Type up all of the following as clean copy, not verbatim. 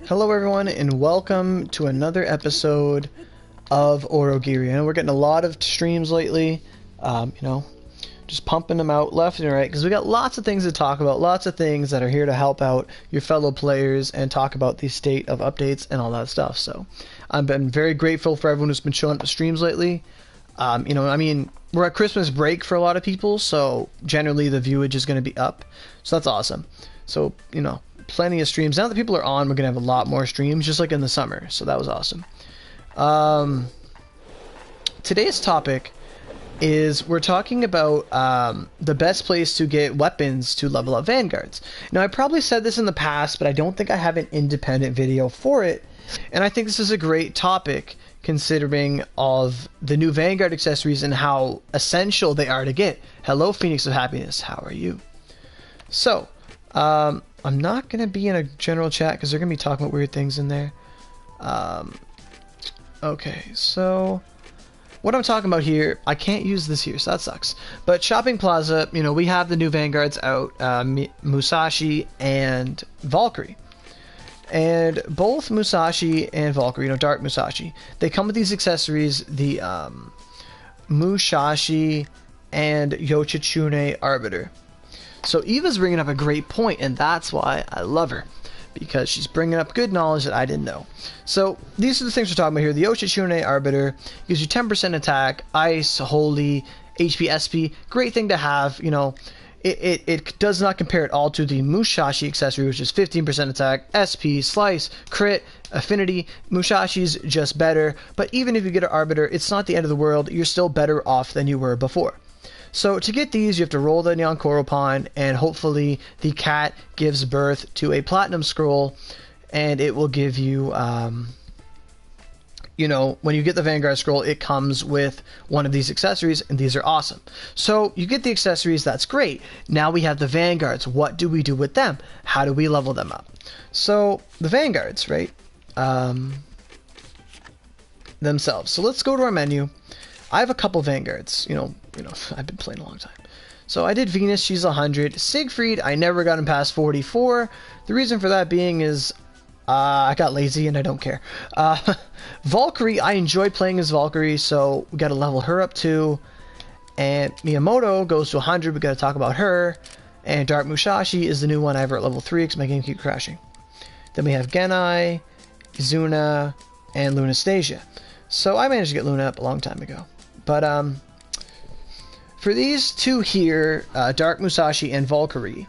Hello everyone and welcome to another episode of Aurogiri. I know we're getting a lot of streams lately, just pumping them out left and right because we got lots of things to talk about, lots of things that are here to help out your fellow players and talk about the state of updates and all that stuff. So I've been very grateful for everyone who's been showing up to streams lately. We're at Christmas break for a lot of people, so generally the viewage is going to be up. So that's awesome. So, plenty of streams. Now that people are on, we're going to have a lot more streams, just like in the summer. So that was awesome. Today's topic is we're talking about the best place to get weapons to level up Vanguards. Now, I probably said this in the past, but I don't think I have an independent video for it. And I think this is a great topic considering of the new Vanguard accessories and how essential they are to get. Hello, Phoenix of Happiness. How are you? So, I'm not going to be in a general chat because they're going to be talking about weird things in there. Okay, so what I'm talking about here, I can't use this here, so that sucks. But Shopping Plaza, we have the new Vanguards out, Musashi and Valkyrie. And both Musashi and Valkyrie, Dark Musashi, they come with these accessories, the Musashi and Yoshitsune Arbiter. So Eva's bringing up a great point, and that's why I love her, because she's bringing up good knowledge that I didn't know. So these are the things we're talking about here. The Yoshitsune Arbiter gives you 10% attack, ice, holy, HP, SP. Great thing to have. It does not compare at all to the Musashi accessory, which is 15% attack, SP, slice, crit, affinity. Musashi's just better, but even if you get an Arbiter, it's not the end of the world. You're still better off than you were before. So to get these, you have to roll the Neon Coropon, and hopefully the cat gives birth to a Platinum Scroll, and it will give you, when you get the Vanguard Scroll, it comes with one of these accessories, and these are awesome. So you get the accessories, that's great. Now we have the Vanguards. What do we do with them? How do we level them up? So the Vanguards, right, themselves. So let's go to our menu. I have a couple Vanguards, I've been playing a long time. So I did Venus, she's 100. Siegfried, I never got him past 44. The reason for that being is I got lazy and I don't care. Valkyrie, I enjoy playing as Valkyrie, so we got to level her up too. And Miyamoto goes to 100, we got to talk about her. And Dark Musashi is the new one I have at level 3 because my game keeps crashing. Then we have Gennai, Izuna, and Lunastatia. So I managed to get Luna up a long time ago. But for these two here, Dark Musashi and Valkyrie,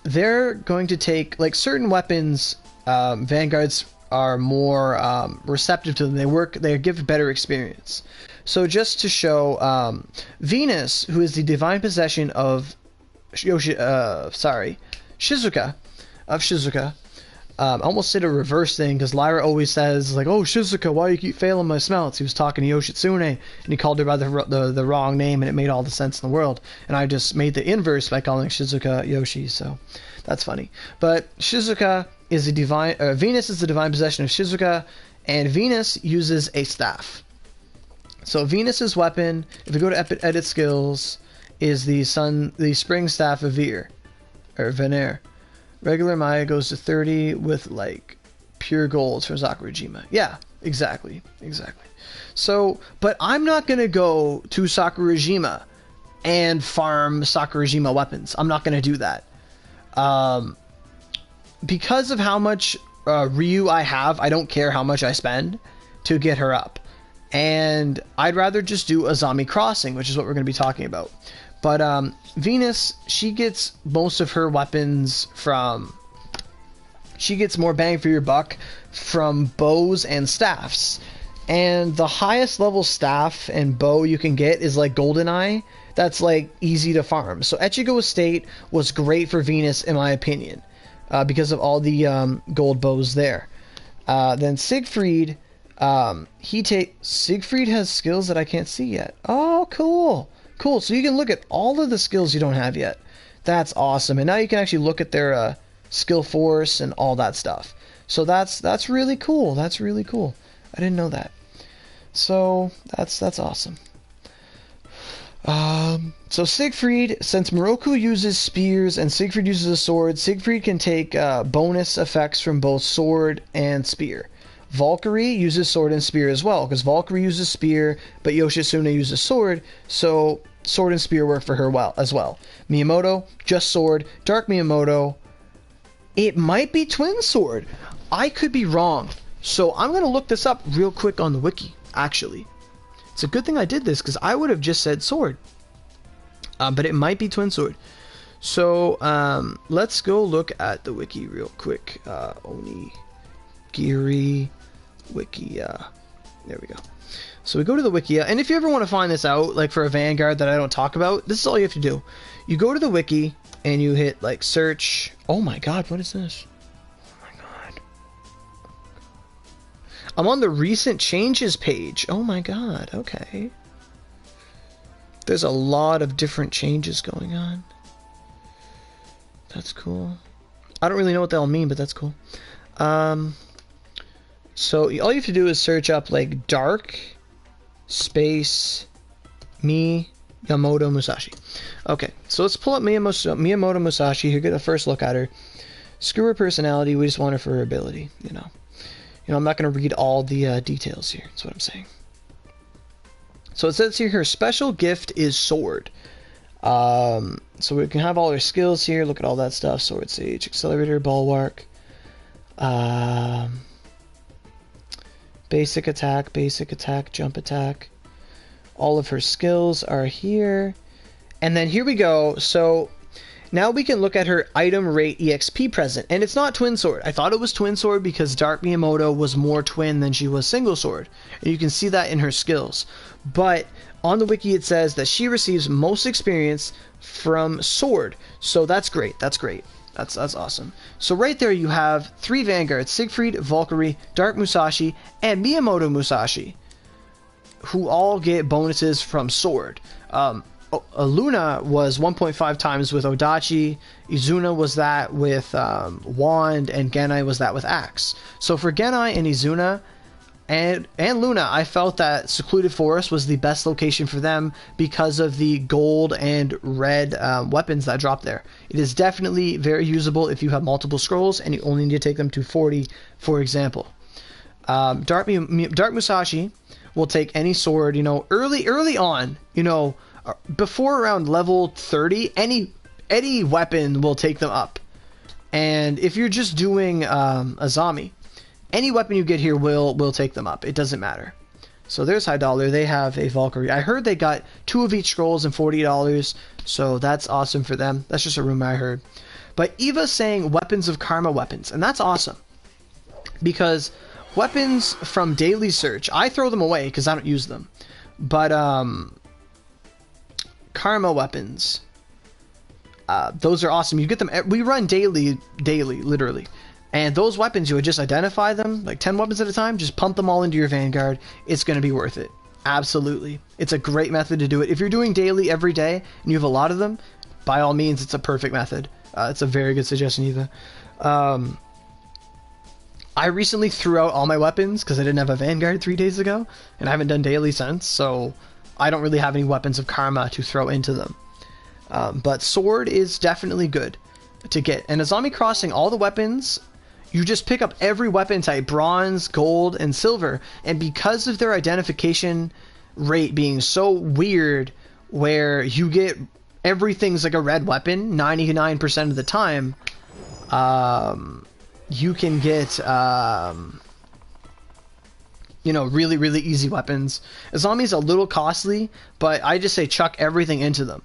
they're going to take, like, certain weapons, Vanguards are more receptive to them. They give better experience. So just to show, Venus, who is the divine possession of Shizuka, I almost did a reverse thing because Lyra always says, like, "Oh, Shizuka, why do you keep failing my smelts?" He was talking to Yoshitsune and he called her by the wrong name, and it made all the sense in the world. And I just made the inverse by calling Shizuka Yoshi, so that's funny. But Shizuka is the divine, Venus is the divine possession of Shizuka, and Venus uses a staff. So Venus's weapon, if we go to edit skills, is the spring staff of Veneer. Regular Maya goes to 30 with, like, pure golds from Sakurajima. Yeah, exactly. So, but I'm not going to go to Sakurajima and farm Sakurajima weapons. I'm not going to do that. Because of how much Ryu I have, I don't care how much I spend to get her up. And I'd rather just do Azami Crossing, which is what we're going to be talking about. But Venus, she gets most of her weapons from... She gets more bang for your buck from bows and staffs. And the highest level staff and bow you can get is like Goldeneye. That's like easy to farm. So Echigo Estate was great for Venus in my opinion. Because of all the gold bows there. Then Siegfried, Siegfried has skills that I can't see yet. Oh, cool. Cool, so you can look at all of the skills you don't have yet. That's awesome. And now you can actually look at their skill force and all that stuff. So that's really cool. That's really cool. I didn't know that. So that's awesome. So Siegfried, since Moroku uses spears and Siegfried uses a sword, Siegfried can take bonus effects from both sword and spear. Valkyrie uses sword and spear as well, because Valkyrie uses spear, but Yoshitsune uses sword, so sword and spear work for her well as well. Miyamoto, just sword. Dark Miyamoto, it might be twin sword. I could be wrong. So I'm going to look this up real quick on the wiki, actually. It's a good thing I did this, because I would have just said sword. But it might be twin sword. So let's go look at the wiki real quick. Onigiri Wikia. There we go. So we go to the Wikia, and if you ever want to find this out, like for a Vanguard that I don't talk about, this is all you have to do. You go to the wiki, and you hit, like, search. Oh my god, what is this? Oh my god. I'm on the recent changes page. Oh my god, okay. There's a lot of different changes going on. That's cool. I don't really know what they all mean, but that's cool. So all you have to do is search up, like, dark space Miyamoto Musashi. Okay, so let's pull up Miyamoto Musashi here, get a first look at her. Screw her personality, we just want her for her ability, you know. I'm not going to read all the details here, that's what I'm saying. So it says here her special gift is sword. So we can have all her skills here, look at all that stuff. Sword Sage, Accelerator, Bulwark. Basic attack, jump attack. All of her skills are here. And then here we go. So now we can look at her item rate EXP present. And it's not twin sword. I thought it was twin sword because Dark Miyamoto was more twin than she was single sword. And you can see that in her skills. But on the wiki it says that she receives most experience from sword. So that's great. That's great. That's awesome. So right there you have 3 Vanguards, Siegfried, Valkyrie, Dark Musashi, and Miyamoto Musashi, who all get bonuses from sword. Luna was 1.5 times with Oodachi, Izuna was that with Wand, and Gennai was that with Axe. So for Gennai and Izuna and Luna, I felt that Secluded Forest was the best location for them because of the gold and red weapons that drop there. It is definitely very usable if you have multiple scrolls and you only need to take them to 40, for example. Dark Musashi will take any sword, early on, before around level 30, any weapon will take them up. And if you're just doing azami, any weapon you get here will take them up. It doesn't matter. So there's High Dollar. They have a Valkyrie. I heard they got 2 of each scrolls and $40, so that's awesome for them. That's just a rumor I heard. But Eva's saying weapons of karma weapons, and that's awesome. Because weapons from daily search, I throw them away because I don't use them. But karma weapons, those are awesome. You get them. We run daily, literally. And those weapons, you would just identify them, like 10 weapons at a time, just pump them all into your Vanguard. It's going to be worth it. Absolutely. It's a great method to do it. If you're doing daily every day and you have a lot of them, by all means, it's a perfect method. It's a very good suggestion, Eva. I recently threw out all my weapons because I didn't have a Vanguard 3 days ago, and I haven't done daily since, so I don't really have any weapons of karma to throw into them. But sword is definitely good to get. And Azami Crossing, all the weapons, you just pick up every weapon type, bronze, gold, and silver. And because of their identification rate being so weird, where you get everything's like a red weapon 99% of the time, you can get really, really easy weapons. Azami's a little costly, but I just say chuck everything into them.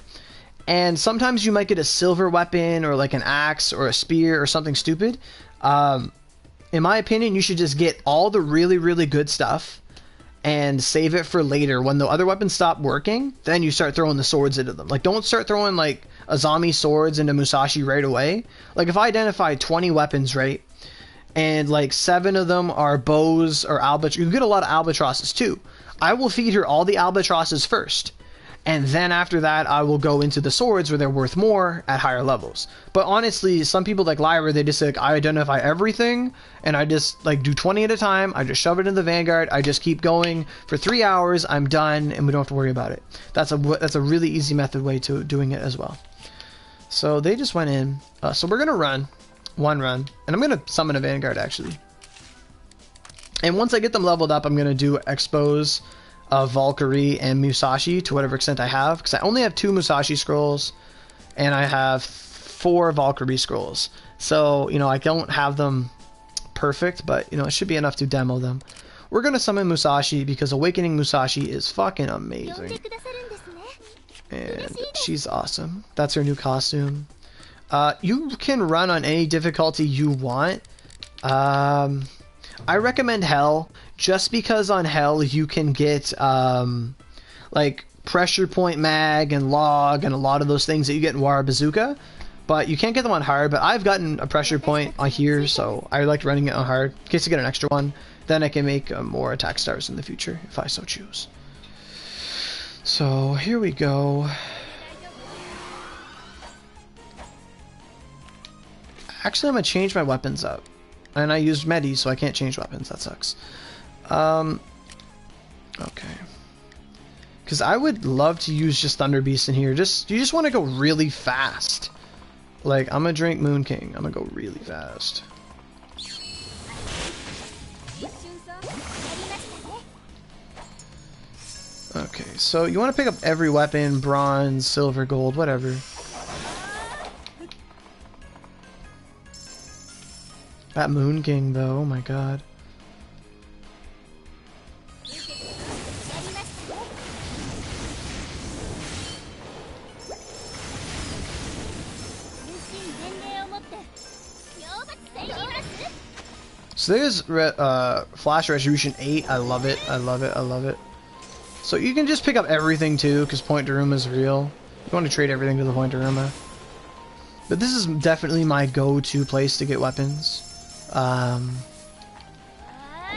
And sometimes you might get a silver weapon or like an axe or a spear or something stupid. In my opinion, you should just get all the really, really good stuff and save it for later. When the other weapons stop working, then you start throwing the swords into them. Like, don't start throwing like Azami swords into Musashi right away. Like, if I identify 20 weapons, right, and like 7 of them are bows or albatross, you get a lot of albatrosses too. I will feed her all the albatrosses first. and then after that I will go into the swords where they're worth more at higher levels. But honestly, some people like Lyra, they just like, I identify everything and I just like do 20 at a time. I just shove it in the Vanguard. I just keep going for 3 hours. I'm done and we don't have to worry about it. That's a really easy method way to doing it as well. So they just went in. So we're gonna run one run, and I'm gonna summon a Vanguard actually. And once I get them leveled up, I'm gonna do expos of Valkyrie and Musashi to whatever extent I have, because I only have 2 Musashi scrolls and I have 4 Valkyrie scrolls. So, you know, I don't have them perfect, but, you know, it should be enough to demo them. We're going to summon Musashi because Awakening Musashi is fucking amazing. And she's awesome. That's her new costume. You can run on any difficulty you want. I recommend Hell, just because on Hell you can get like pressure point mag and log and a lot of those things that you get in Wara Bazooka, but you can't get them on hard. But I've gotten a pressure point on here, so I like running it on hard in case I get an extra one. Then I can make more attack stars in the future if I so choose. So here we go. Actually, I'm gonna change my weapons up. And I used Medi, so I can't change weapons. That sucks. Okay. Because I would love to use just Thunder Beast in here. You just want to go really fast. Like, I'm gonna drink Moon King. I'm gonna go really fast. Okay, so you want to pick up every weapon, bronze, silver, gold, whatever. That Moon King, though, oh my god. So there's Flash Retribution 8. I love it. I love it. I love it. So you can just pick up everything too, because Point Daruma is real. You want to trade everything to the Point Daruma. But this is definitely my go-to place to get weapons.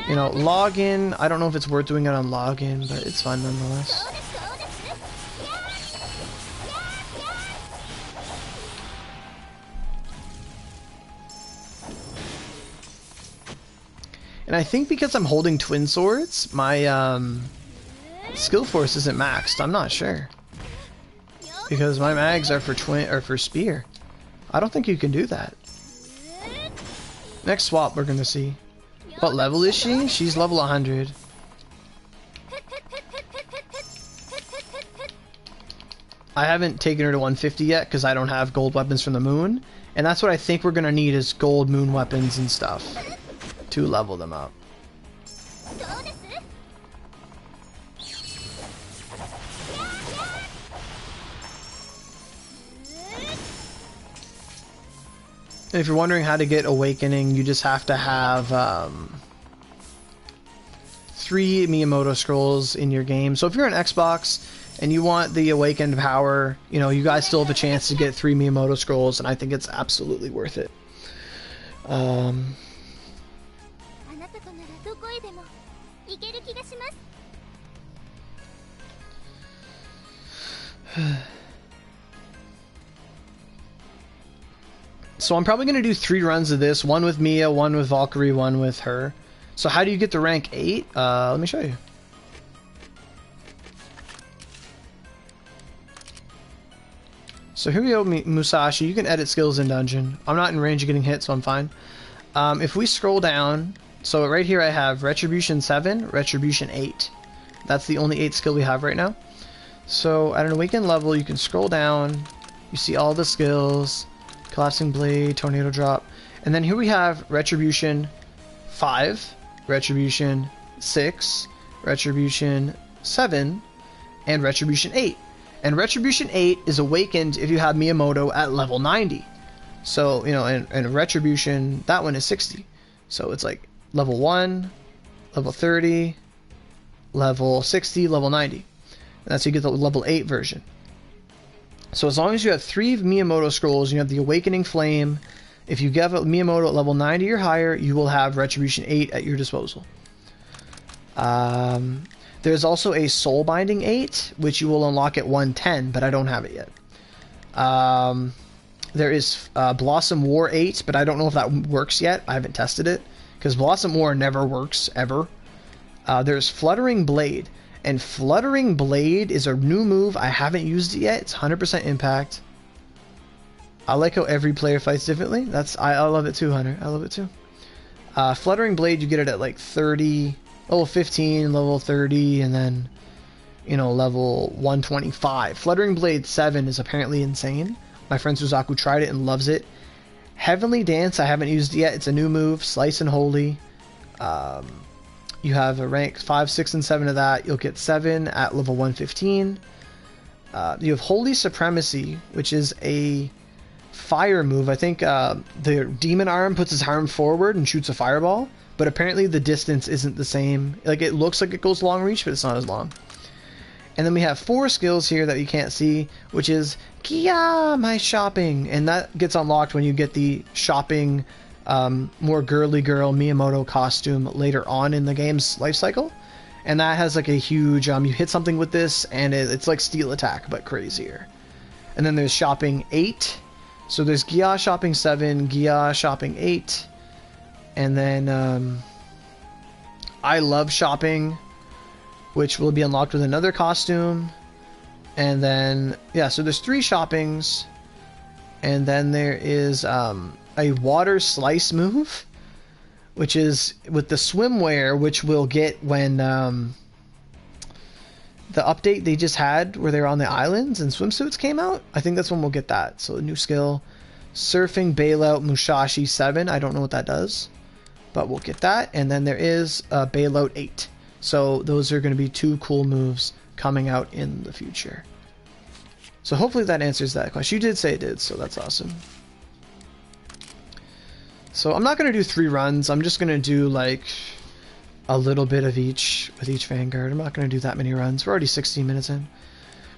You know, login, I don't know if it's worth doing it on login, but it's fun nonetheless. And I think because I'm holding twin swords, my skill force isn't maxed. I'm not sure. Because my mags are for spear. I don't think you can do that. Next swap we're gonna see. What level is she? She's level 100. I haven't taken her to 150 yet because I don't have gold weapons from the moon. And that's what I think we're gonna need, is gold moon weapons and stuff to level them up. And if you're wondering how to get Awakening, you just have to have 3 Miyamoto scrolls in your game. So if you're on Xbox and you want the Awakened power, you know, you guys still have a chance to get 3 Miyamoto scrolls, and I think it's absolutely worth it. So I'm probably going to do 3 runs of this. One with Miya, one with Valkyrie, one with her. So how do you get to rank 8? Let me show you. So here we go, Musashi. You can edit skills in dungeon. I'm not in range of getting hit, so I'm fine. If we scroll down, so right here I have Retribution 7, Retribution 8. That's the only 8 skill we have right now. So at an Awakened level, you can scroll down. You see all the skills. Collapsing Blade, Tornado Drop. And then here we have Retribution 5, Retribution 6, Retribution 7, and Retribution 8. And Retribution 8 is awakened if you have Miyamoto at level 90. So, you know, and Retribution, that one is 60. So it's like level 1, level 30, level 60, level 90. And that's how you get the level 8 version. So as long as you have 3 Miyamoto scrolls, you have the Awakening Flame. If you get Miyamoto at level 90 or higher, you will have Retribution 8 at your disposal. The There's also a Soul Binding 8, which you will unlock at 110, but I don't have it yet. There is Blossom War 8, but I don't know if that works yet. I haven't tested it, because Blossom War never works, ever. There's Fluttering Blade, and Fluttering Blade is a new move. I haven't used it yet. It's 100% impact. I like how every player fights differently. I love it too, Hunter. I love it too. Fluttering Blade, you get it at like 30, level 15, level 30, and then, you know, level 125. Fluttering Blade 7 is apparently insane. My friend Suzaku tried it and loves it. Heavenly Dance, I haven't used it yet. It's a new move. Slice and Holy. You have a rank 5, 6, and 7 of that. You'll get 7 at level 115. You have Holy Supremacy, which is a fire move. I think the demon arm puts his arm forward and shoots a fireball, but apparently the distance isn't the same. Like, it looks like it goes long reach, but it's not as long. And then we have 4 skills here that you can't see, which is Kia, my shopping, and that gets unlocked when you get the shopping, more girly girl Miyamoto costume later on in the game's life cycle. And that has like a huge, you hit something with this and it's like steel attack but crazier. And then there's shopping 8. So there's Gia Shopping 7, Gia Shopping 8, and then I Love Shopping, which will be unlocked with another costume. And then, yeah, so there's 3 shoppings, and then there is a Water Slice move, which is with the swimwear, which we'll get when the update they just had where they were on the islands and swimsuits came out. I think that's when we'll get that. So a new skill. Surfing Bailout Musashi 7. I don't know what that does, but we'll get that. And then there is Bailout 8. So those are going to be 2 cool moves coming out in the future. So hopefully that answers that question. You did say it did, so that's awesome. So I'm not going to do 3 runs. I'm just going to do like a little bit of each with each Vanguard. I'm not going to do that many runs. We're already 16 minutes in.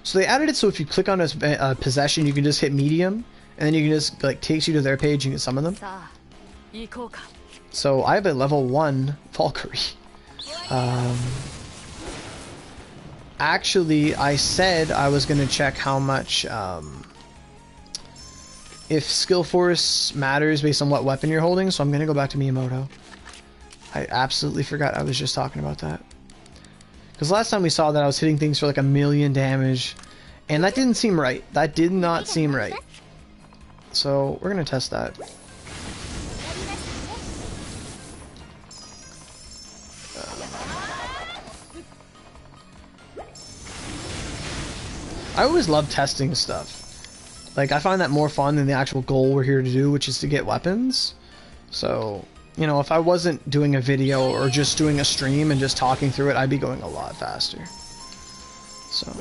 So they added it so if you click on a possession, you can just hit medium, and then you can just, like, takes you to their page and you can summon them. So I have a level 1 Valkyrie. Actually, I said I was going to check how much, if skill force matters based on what weapon you're holding, so I'm going to go back to Miyamoto. I absolutely forgot I was just talking about that. Because last time we saw that I was hitting things for like 1,000,000 damage, and that didn't seem right. That did not seem right. So we're going to test that. I always love testing stuff. Like, I find that more fun than the actual goal we're here to do, which is to get weapons. So, you know, if I wasn't doing a video or just doing a stream and just talking through it, I'd be going a lot faster. So,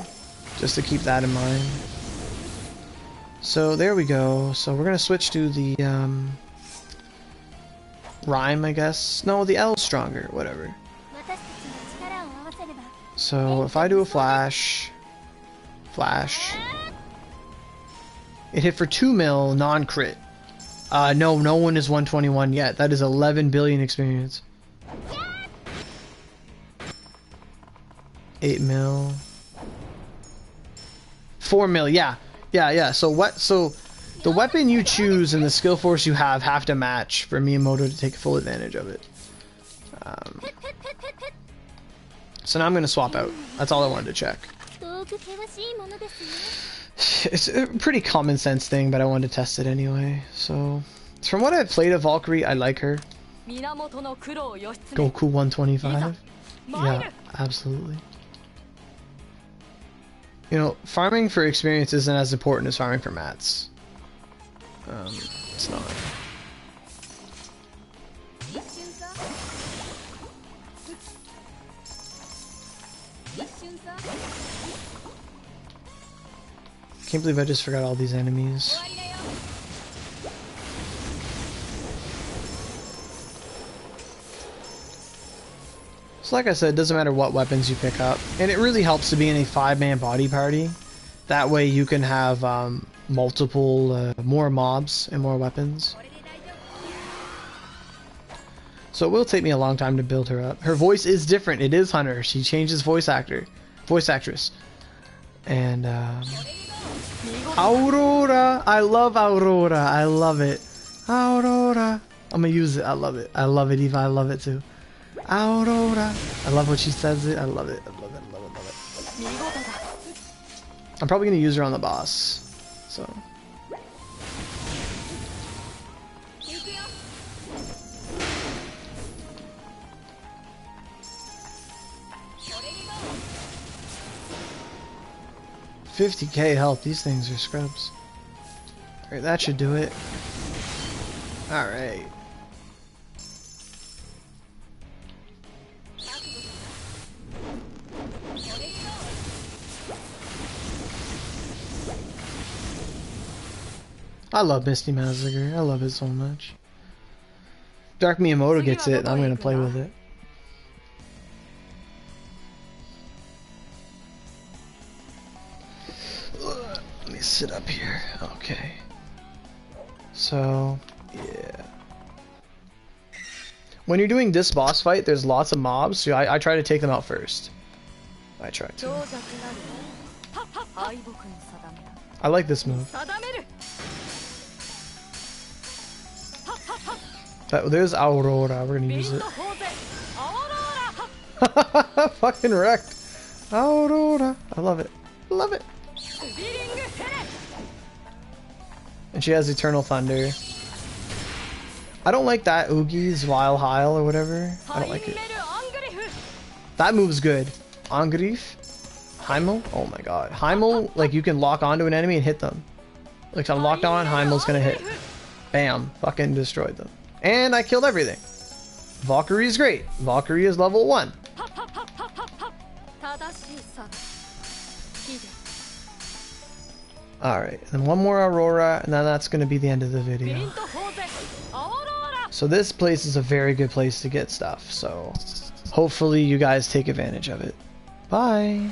just to keep that in mind. So, there we go. So, we're going to switch to the, Rhyme, I guess. No, the L stronger, whatever. So, if I do a flash... It hit for 2 mil, non-crit. No, no one is 121 yet. That is 11 billion experience. 8 mil. 4 mil, yeah. Yeah. So what? So the weapon you choose and the skill force you have to match for Miyamoto to take full advantage of it. So now I'm going to swap out. That's all I wanted to check. It's a pretty common sense thing, but I wanted to test it anyway. So, from what I've played of Valkyrie, I like her. Goku 125. Yeah, absolutely. You know, farming for experience isn't as important as farming for mats. It's not. Can't believe I just forgot all these enemies. So like I said, it doesn't matter what weapons you pick up. And it really helps to be in a 5-man body party. That way you can have multiple, more mobs and more weapons. So it will take me a long time to build her up. Her voice is different. It is Hunter. She changes voice actress. And Aurora. I love Aurora. I love it. Aurora. I'm gonna use it. I love it. I love it, Eva. I love it too. Aurora. I love what she says it. I love it. I love it. I love it. I love it. I'm probably gonna use her on the boss. So. $50k health. These things are scrubs. Alright, that should do it. Alright. I love Misty Massacre. I love it so much. Dark Miyamoto gets it, I'm gonna play with it. Let me sit up here. Okay. So, yeah. When you're doing this boss fight, there's lots of mobs, so I try to take them out first. I try to. I like this move. There's Aurora. We're gonna use it. Fucking wrecked. Aurora. I love it. Love it. And she has Eternal Thunder. I don't like that Oogi's Vile Heil or whatever. I don't like it. That move's good. Angrif? Heimel? Oh my god. Heimel, like you can lock onto an enemy and hit them. Like I'm locked on, Heimel's gonna hit. Bam. Fucking destroyed them. And I killed everything. Valkyrie is great. Valkyrie is level 1. Alright, and one more Aurora, and then that's going to be the end of the video. So this place is a very good place to get stuff, so hopefully you guys take advantage of it. Bye!